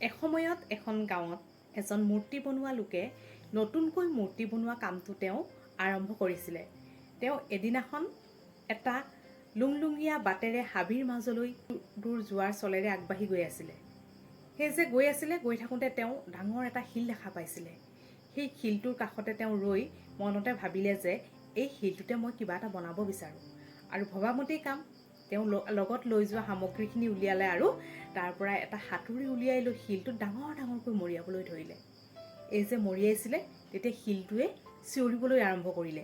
এসময়ত এখন গাঁৱত এজন মূৰ্তি বনোৱা লোকে নতুনকৈ মূৰ্তি বনোৱা কামটো তেওঁ আৰম্ভ কৰিছিলে। তেওঁ এদিনাখন এটা লুংলুঙীয়া বাটেৰে হাবিৰ মাজলৈ দূৰ যোৱাৰ চলেৰে আগবাঢ়ি গৈ আছিলে। সেই যে গৈ থাকোঁতে তেওঁ ডাঙৰ এটা শিল দেখা পাইছিলে। সেই শিলটোৰ কাষতে তেওঁ ৰৈ মনতে ভাবিলে যে এই শিলটোতে মই কিবা এটা বনাব বিচাৰোঁ। আৰু ভবামতেই কাম, তেওঁ লগত লৈ যোৱা সামগ্ৰীখিনি উলিয়ালে আৰু তাৰ পৰা এটা হাতুৰি উলিয়াই লৈ শিলটোত ডাঙৰ ডাঙৰকৈ মৰিয়াবলৈ ধৰিলে। এই যে মৰিয়াইছিলে তেতিয়া শিলটোৱে চিঞৰিবলৈ আৰম্ভ কৰিলে,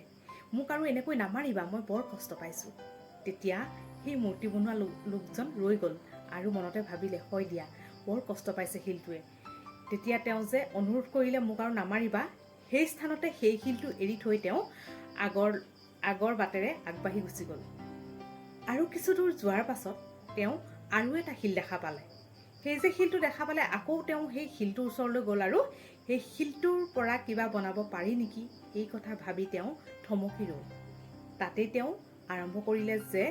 মোক আৰু এনেকৈ নামাৰিবা, মই বৰ কষ্ট পাইছোঁ। তেতিয়া সেই মূৰ্তি বনোৱা লোকজন ৰৈ গ'ল আৰু মনতে ভাবিলে, হয় দিয়া, বৰ কষ্ট পাইছে শিলটোৱে। তেতিয়া তেওঁ যে অনুৰোধ কৰিলে মোক আৰু নামাৰিবা, সেই স্থানতে সেই শিলটো এৰি থৈ তেওঁ আগৰ বাটেৰে আগবাঢ়ি গুচি গ'ল। আৰু কিছু দূৰ যোৱাৰ পাছত তেওঁ আৰু এটা শিল দেখা পালে। সেই যে শিলটো দেখা পালে আকৌ তেওঁ সেই শিলটোৰ ওচৰলৈ গ'ল আৰু সেই শিলটোৰ পৰা কিবা বনাব পাৰি নেকি এই কথা ভাবি তেওঁ থমকি ৰ'ল। তাতেই তেওঁ আৰম্ভ কৰিলে যে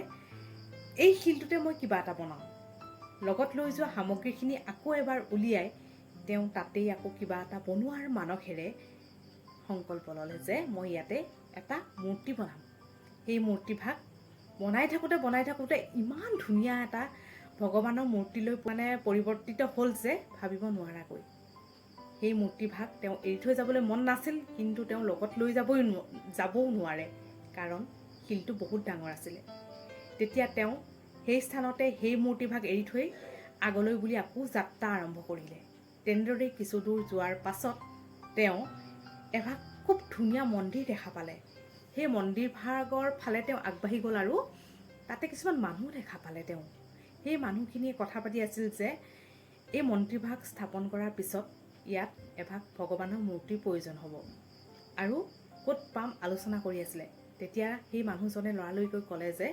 এই শিলটোতে মই কিবা এটা বনাওঁ। লগত লৈ যোৱা সামগ্ৰীখিনি আকৌ এবাৰ উলিয়াই তেওঁ তাতেই আকৌ কিবা এটা বনোৱাৰ মানসেৰে সংকল্প ল'লে যে মই ইয়াতে এটা মূৰ্তি বনাম। সেই মূৰ্তিভাগ বনাই থাকোঁতে ইমান ধুনীয়া এটা ভগৱানৰ মূৰ্তিলৈ পৰিৱৰ্তিত হ'ল যে ভাবিব নোৱাৰাকৈ। সেই মূৰ্তিভাগ তেওঁ এৰি থৈ যাবলৈ মন নাছিল, কিন্তু তেওঁ লগত লৈ যাবও নোৱাৰে, কাৰণ শিলটো বহুত ডাঙৰ আছিলে। তেতিয়া তেওঁ সেই স্থানতে সেই মূৰ্তিভাগ এৰি থৈ আগলৈ বুলি আকৌ যাত্ৰা আৰম্ভ কৰিলে। তেনেদৰেই কিছু দূৰ যোৱাৰ পাছত তেওঁ এভাগ খুব ধুনীয়া মন্দিৰ দেখা পালে। সেই মন্দিৰ ভাগৰ ফালে তেওঁ আগবাঢ়ি গ'ল আৰু তাতে কিছুমান মানুহ দেখা পালে। তেওঁ সেই মানুহখিনিয়ে কথা পাতি আছিল যে এই মন্দিৰভাগ স্থাপন কৰাৰ পিছত ইয়াত এভাগ ভগৱানৰ মূৰ্তিৰ প্ৰয়োজন হ'ব আৰু ক'ত পাম আলোচনা কৰি আছিলে। তেতিয়া সেই মানুহজনে লৰালৰিকৈ ক'লে যে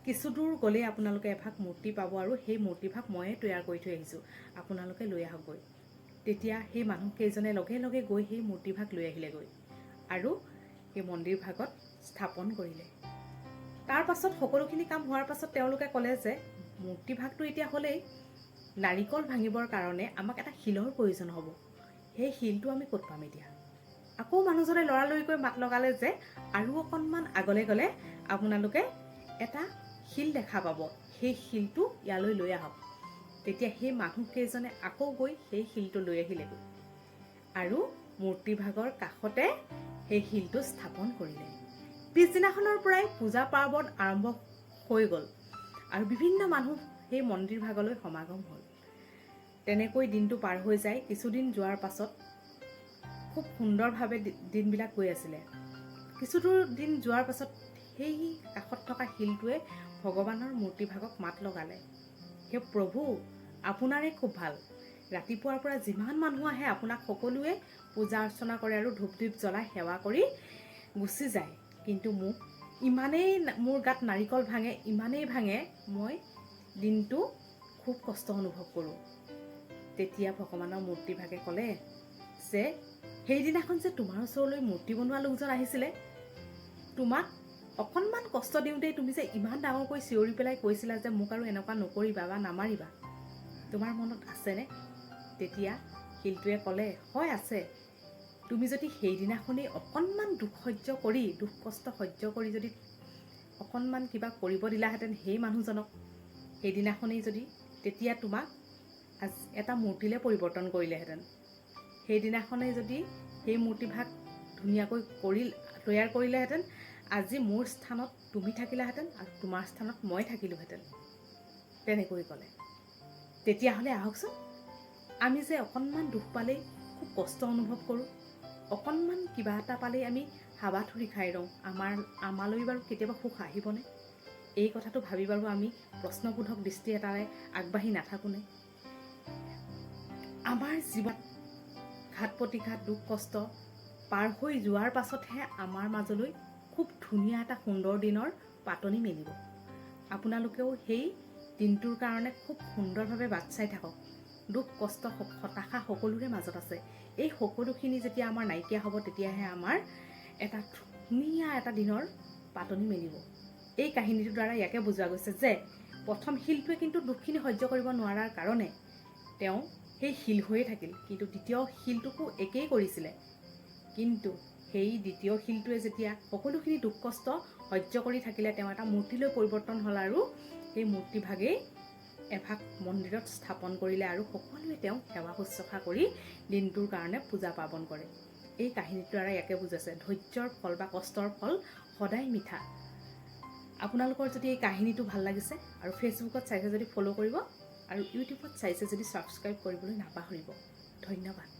কিছু দূৰ গ'লেই আপোনালোকে এভাগ মূৰ্তি পাব আৰু সেই মূৰ্তিভাগ ময়ে তৈয়াৰ কৰি থৈ আহিছোঁ, আপোনালোকে লৈ আহকগৈ। তেতিয়া সেই মানুহকেইজনে লগে লগে গৈ সেই মূৰ্তিভাগ লৈ আহিলেগৈ আৰু সেই মন্দিৰভাগত স্থাপন কৰিলে। তাৰ পাছত সকলোখিনি কাম হোৱাৰ পাছত তেওঁলোকে ক'লে যে মূৰ্তিভাগটো এতিয়া হ'লেই, নাৰিকল ভাঙিবৰ কাৰণে আমাক এটা শিলৰ প্ৰয়োজন হ'ব। সেই শিলটো আমি ক'ত পাম এতিয়া? আকৌ মানুহজনে লৰালৰিকৈ মাত লগালে যে আৰু অকণমান আগলৈ গ'লে আপোনালোকে এটা শিল দেখা পাব, সেই শিলটো ইয়ালৈ লৈ আহক। তেতিয়া সেই মানুহকেইজনে আকৌ গৈ সেই শিলটো লৈ আহিলেগৈ আৰু মূৰ্তিভাগৰ কাষতে সেই শিলটো স্থাপন কৰিলে। পিছদিনাখনৰ পৰাই পূজা পাৰ্বণ আৰম্ভ হৈ গ'ল আৰু বিভিন্ন মানুহ সেই মন্দিৰ ভাগলৈ সমাগম হ'ল। তেনেকৈ দিনটো পাৰ হৈ যায়। কিছুদিন যোৱাৰ পাছত খুব সুন্দৰভাৱে দিনবিলাক গৈ আছিলে। কিছুদূৰ দিন যোৱাৰ পাছত সেই কাষত থকা শিলটোৱে ভগৱানৰ মূৰ্তিভাগক মাত লগালে, হে প্ৰভু, আপোনাৰে খুব ভাল, ৰাতিপুৱাৰ পৰা যিমান মানুহ আহে আপোনাক সকলোৱে পূজা অৰ্চনা কৰে আৰু ধূপ ধূপ জ্বলাই সেৱা কৰি গুচি যায়, কিন্তু মোক ইমানেই মোৰ গাত নাৰিকল ভাঙে, ইমানেই ভাঙে, মই দিনটো খুব কষ্ট অনুভৱ কৰোঁ। তেতিয়া ভগৱানৰ মূৰ্তিভাগে ক'লে যে সেইদিনাখন যে তোমাৰ ওচৰলৈ মূৰ্তি বনোৱা লোকজন আহিছিলে, তোমাক অকণমান কষ্ট দিওঁতেই তুমি যে ইমান ডাঙৰকৈ চিঞৰি পেলাই কৈছিলা যে মোক আৰু এনেকুৱা নকৰিবা বা নামাৰিবা, তোমাৰ মনত আছেনে? তেতিয়া শিলটোৱে ক'লে, হয় আছে। তুমি যদি সেইদিনাখনেই অকণমান দুখ কষ্ট সহ্য কৰি যদি অকণমান কিবা কৰিব দিলাহেঁতেন সেই মানুহজনক সেইদিনাখনেই যদি, তেতিয়া তোমাক এটা মূৰ্তিলৈ পৰিৱৰ্তন কৰিলেহেঁতেন। সেইদিনাখনেই যদি সেই মূৰ্তিভাগ ধুনীয়াকৈ তৈয়াৰ কৰিলেহেঁতেন, আজি মোৰ স্থানত তুমি থাকিলাহেঁতেন আৰু তোমাৰ স্থানত মই থাকিলোহেঁতেন। তেনেকৈ ক'লে। তেতিয়াহ'লে আহকচোন, আমি যে অকণমান দুখ পালেই খুব কষ্ট অনুভৱ কৰোঁ, অকণমান কিবা এটা পালেই আমি হাবাথুৰি খাই ৰওঁ, আমালৈ বাৰু কেতিয়াবা সুখ আহিবনে? এই কথাটো ভাবি বাৰু আমি প্ৰশ্নবোধক দৃষ্টি এটাৰে আগবাঢ়ি নাথাকোনে? আমাৰ জীৱন ঘাত প্ৰতিঘাত দুখ কষ্ট পাৰ হৈ যোৱাৰ পাছতহে আমাৰ মাজলৈ খুব ধুনীয়া এটা সুন্দৰ দিনৰ পাতনি মেলিব। আপোনালোকেও সেই দিনটোৰ কাৰণে খুব সুন্দৰভাৱে বাট চাই থাকক। দুখ কষ্ট হতাশা সকলোৰে মাজত আছে। এই সকলোখিনি যেতিয়া আমাৰ নাইকিয়া হ'ব, তেতিয়াহে আমাৰ এটা ধুনীয়া এটা দিনৰ পাতনি মেলিব। এই কাহিনীটোৰ দ্বাৰা ইয়াকে বুজোৱা গৈছে যে প্ৰথম শিলটোৱে কিন্তু দুখখিনি সহ্য কৰিব নোৱাৰাৰ কাৰণে তেওঁ সেই শিল হৈয়ে থাকিল। কিন্তু দ্বিতীয় শিলটোকো একেই কৰিছিলে, কিন্তু সেই দ্বিতীয় শিলটোৱে যেতিয়া সকলোখিনি দুখ কষ্ট সহ্য কৰি থাকিলে, তেওঁ এটা মূৰ্তিলৈ পৰিৱৰ্তন হ'ল আৰু সেই মূৰ্তিভাগেই এভাগ মন্দিৰত স্থাপন কৰিলে আৰু সকলোৱে তেওঁক সেৱা শুশ্ৰূষা কৰি দিনটোৰ কাৰণে পূজা পাৰ্বণ কৰে। এই কাহিনীটোৰ দ্বাৰা ইয়াকে বুজাইছে, ধৈৰ্যৰ ফল বা কষ্টৰ ফল সদায় মিঠা। আপোনালোকৰ যদি এই কাহিনীটো ভাল লাগিছে আৰু ফেচবুকত চাইছে যদি ফ'ল' কৰিব আৰু ইউটিউবত চাইছে যদি ছাবস্ক্ৰাইব কৰিবলৈ নাপাহৰিব। ধন্যবাদ।